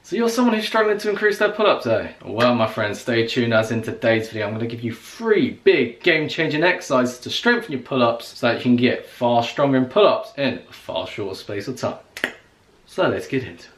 So you're someone who's struggling to increase their pull-ups, eh? Well, my friends, stay tuned, as in today's video I'm going to give you 3 big game-changing exercises to strengthen your pull-ups so that you can get far stronger in pull-ups in a far shorter space of time. So let's get into it.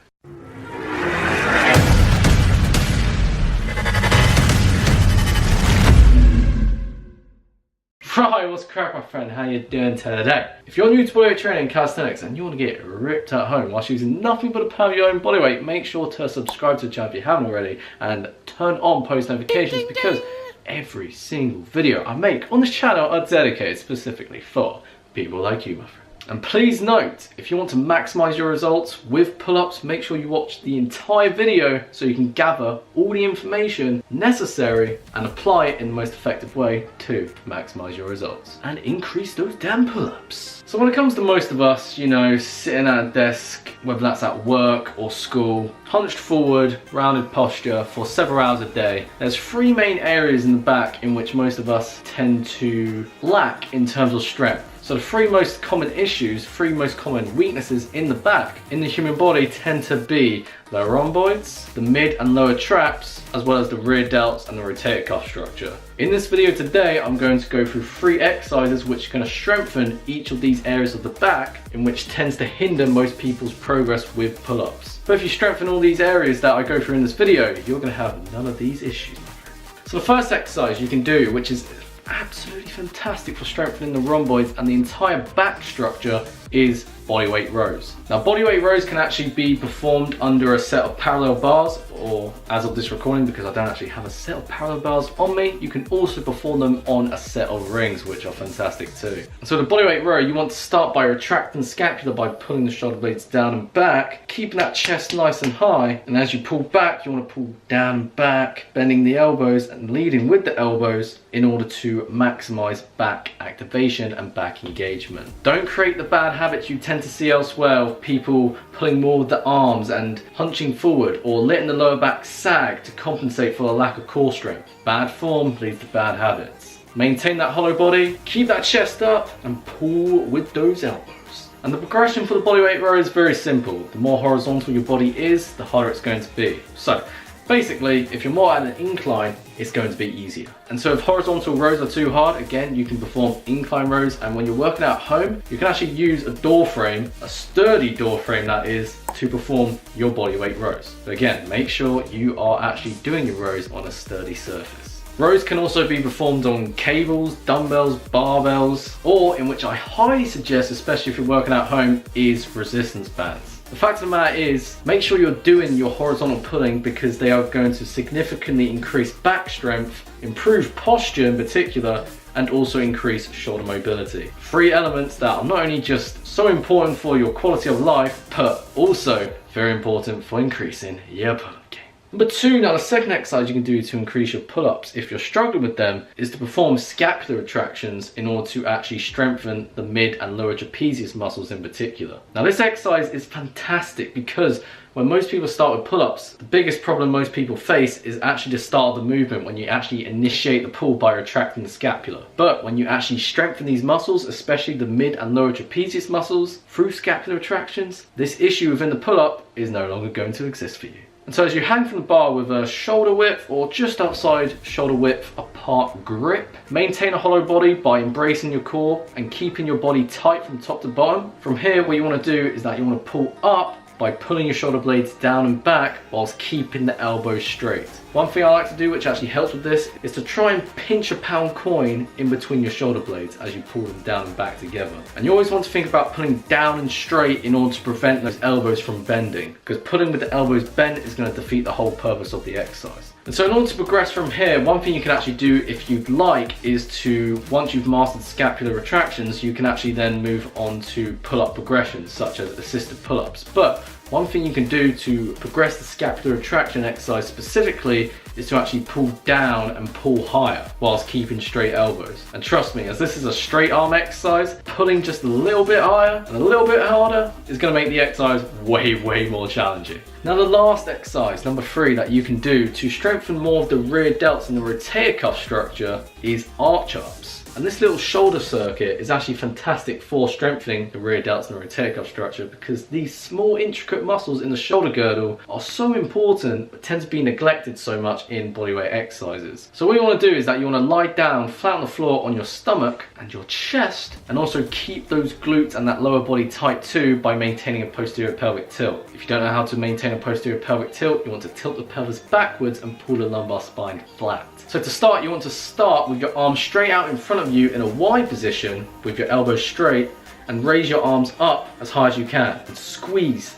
Right, what's crack, my friend? How you doing today? If you're new to bodyweight training and calisthenics and you want to get ripped at home whilst using nothing but a pound of your own body weight, make sure to subscribe to the channel if you haven't already and turn on post notifications because every single video I make on this channel are dedicated specifically for people like you, my friend. And please note, if you want to maximize your results with pull-ups, make sure you watch the entire video so you can gather all the information necessary and apply it in the most effective way to maximize your results and increase those damn pull-ups. So when it comes to most of us, you know, sitting at a desk, whether that's at work or school, hunched forward, rounded posture for several hours a day, there's 3 main areas in the back in which most of us tend to lack in terms of strength. So the 3 most common issues, 3 most common weaknesses in the back in the human body tend to be the rhomboids, the mid and lower traps, as well as the rear delts and the rotator cuff structure. In this video today, I'm going to go through 3 exercises which are going to strengthen each of these areas of the back, in which tends to hinder most people's progress with pull-ups. But if you strengthen all these areas that I go through in this video, you're going to have none of these issues, my friend. So the first exercise you can do, which is absolutely fantastic for strengthening the rhomboids and the entire back structure, is bodyweight rows. Now, bodyweight rows can actually be performed under a set of parallel bars, or as of this recording, because I don't actually have a set of parallel bars on me, you can also perform them on a set of rings, which are fantastic too. So the bodyweight row, you want to start by retracting the scapula by pulling the shoulder blades down and back, keeping that chest nice and high, and as you pull back, you want to pull down and back, bending the elbows and leading with the elbows in order to maximize back activation and back engagement. Don't create the bad habits you tend to see elsewhere of people pulling more with the arms and hunching forward or letting the lower back sag to compensate for a lack of core strength. Bad form leads to bad habits. Maintain that hollow body, keep that chest up and pull with those elbows. And the progression for the bodyweight row is very simple. The more horizontal your body is, the harder it's going to be. So basically, if you're more at an incline, it's going to be easier. And so if horizontal rows are too hard, again, you can perform incline rows. And when you're working out at home, you can actually use a door frame, a sturdy door frame that is, to perform your bodyweight rows. But again, make sure you are actually doing your rows on a sturdy surface. Rows can also be performed on cables, dumbbells, barbells, or in which I highly suggest, especially if you're working out at home, is resistance bands. The fact of the matter is, make sure you're doing your horizontal pulling because they are going to significantly increase back strength, improve posture in particular, and also increase shoulder mobility. 3 elements that are not only just so important for your quality of life, but also very important for increasing your pull-up game. Number 2, now the second exercise you can do to increase your pull-ups if you're struggling with them is to perform scapular attractions in order to actually strengthen the mid and lower trapezius muscles in particular. Now this exercise is fantastic because when most people start with pull-ups, the biggest problem most people face is actually the start of the movement when you actually initiate the pull by retracting the scapula. But when you actually strengthen these muscles, especially the mid and lower trapezius muscles, through scapular attractions, this issue within the pull-up is no longer going to exist for you. And so as you hang from the bar with a shoulder width or just outside shoulder width apart grip, maintain a hollow body by embracing your core and keeping your body tight from top to bottom. From here, what you want to do is that you want to pull up by pulling your shoulder blades down and back whilst keeping the elbows straight. One thing I like to do, which actually helps with this, is to try and pinch a pound coin in between your shoulder blades as you pull them down and back together. And you always want to think about pulling down and straight in order to prevent those elbows from bending, because pulling with the elbows bent is going to defeat the whole purpose of the exercise. And so in order to progress from here, one thing you can actually do if you'd like is to, once you've mastered scapular retractions, you can actually then move on to pull-up progressions such as assisted pull-ups. But one thing you can do to progress the scapular retraction exercise specifically is to actually pull down and pull higher whilst keeping straight elbows. And trust me, as this is a straight arm exercise, pulling just a little bit higher and a little bit harder is going to make the exercise way more challenging. Now the last exercise, number 3, that you can do to strengthen more of the rear delts and the rotator cuff structure is arch-ups. And this little shoulder circuit is actually fantastic for strengthening the rear delts and the rotator cuff structure, because these small intricate muscles in the shoulder girdle are so important but tend to be neglected so much in bodyweight exercises. So what you want to do is that you want to lie down flat on the floor on your stomach and your chest, and also keep those glutes and that lower body tight too by maintaining a posterior pelvic tilt. If you don't know how to maintain a posterior pelvic tilt, you want to tilt the pelvis backwards and pull the lumbar spine flat. So to start, you want to start with your arms straight out in front of you in a wide position with your elbows straight, and raise your arms up as high as you can and squeeze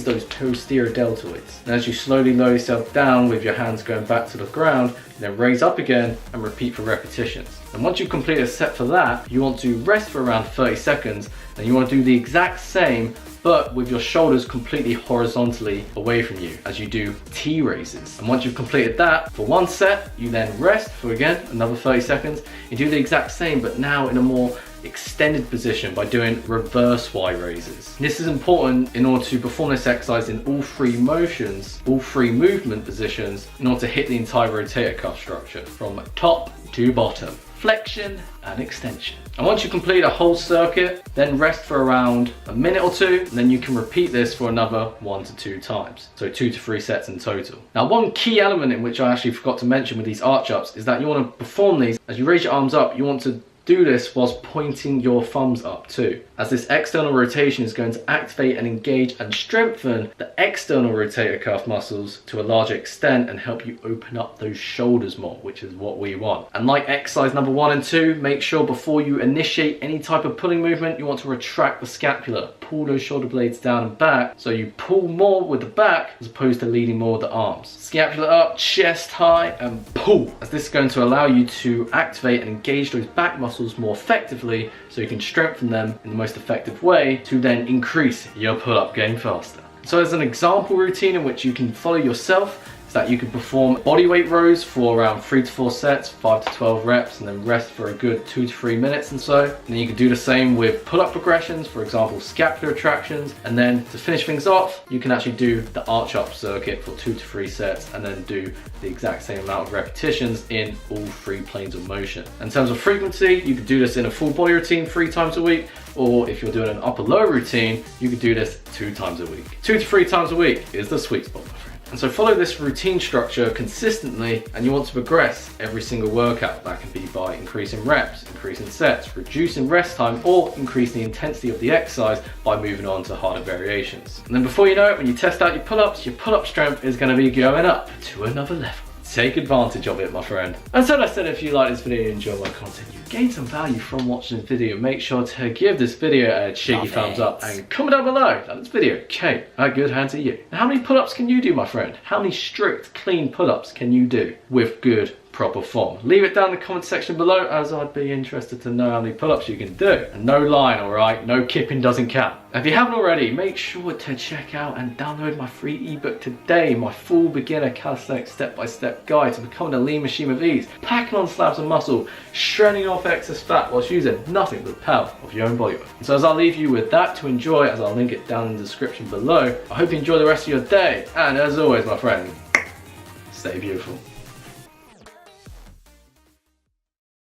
those posterior deltoids. And as you slowly lower yourself down with your hands going back to the ground, then raise up again and repeat for repetitions. And once you've completed a set for that, you want to rest for around 30 seconds, and you want to do the exact same but with your shoulders completely horizontally away from you as you do T raises. And once you've completed that for one set, you then rest for again another 30 seconds. You do the exact same but now in a more extended position by doing reverse Y raises. This is important in order to perform this exercise in all 3 motions, all 3 movement positions, in order to hit the entire rotator cuff structure from top to bottom. Flexion and extension. And once you complete a whole circuit, then rest for around a minute or 2, and then you can repeat this for another 1 to 2 times. So 2 to 3 sets in total. Now one key element in which I actually forgot to mention with these arch ups is that you want to perform these, as you raise your arms up, you want to do this whilst pointing your thumbs up too, as this external rotation is going to activate and engage and strengthen the external rotator cuff muscles to a larger extent and help you open up those shoulders more, which is what we want. And like exercise number 1 and 2, make sure before you initiate any type of pulling movement, you want to retract the scapula, pull those shoulder blades down and back, so you pull more with the back as opposed to leading more with the arms. Scapula up, chest high, and pull, as this is going to allow you to activate and engage those back muscles more effectively, so you can strengthen them in the most effective way to then increase your pull-up game faster. So as an example routine in which you can follow yourself, is that you can perform bodyweight rows for around 3 to 4 sets, 5 to 12 reps, and then rest for a good 2 to 3 minutes and so. And then you can do the same with pull-up progressions, for example scapular attractions, and then to finish things off, you can actually do the arch-up circuit for 2 to 3 sets, and then do the exact same amount of repetitions in all 3 planes of motion. In terms of frequency, you could do this in a full body routine 3 times a week, or if you're doing an upper-lower routine, you could do this 2 times a week. 2 to 3 times a week is the sweet spot, my friend. And so follow this routine structure consistently, and you want to progress every single workout. That can be by increasing reps, increasing sets, reducing rest time, or increasing the intensity of the exercise by moving on to harder variations. And then before you know it, when you test out your pull-up strength is going to be going up to another level. Take advantage of it, my friend. And so that's it. If you like this video and enjoy my content, you gain some value from watching this video, make sure to give this video a cheeky thumbs up and comment down below that this video came a good hand to you. Now, how many pull-ups can you do, my friend? How many strict, clean pull-ups can you do with good, proper form? Leave it down in the comment section below, as I'd be interested to know how many pull-ups you can do. And no lying, alright? No kipping doesn't count. If you haven't already, make sure to check out and download my free ebook today, my full beginner calisthenics step-by-step guide to becoming a lean machine with ease, packing on slabs of muscle, shredding off excess fat whilst using nothing but the power of your own body weight. So as I'll leave you with that to enjoy, as I'll link it down in the description below, I hope you enjoy the rest of your day, and as always, my friend, stay beautiful.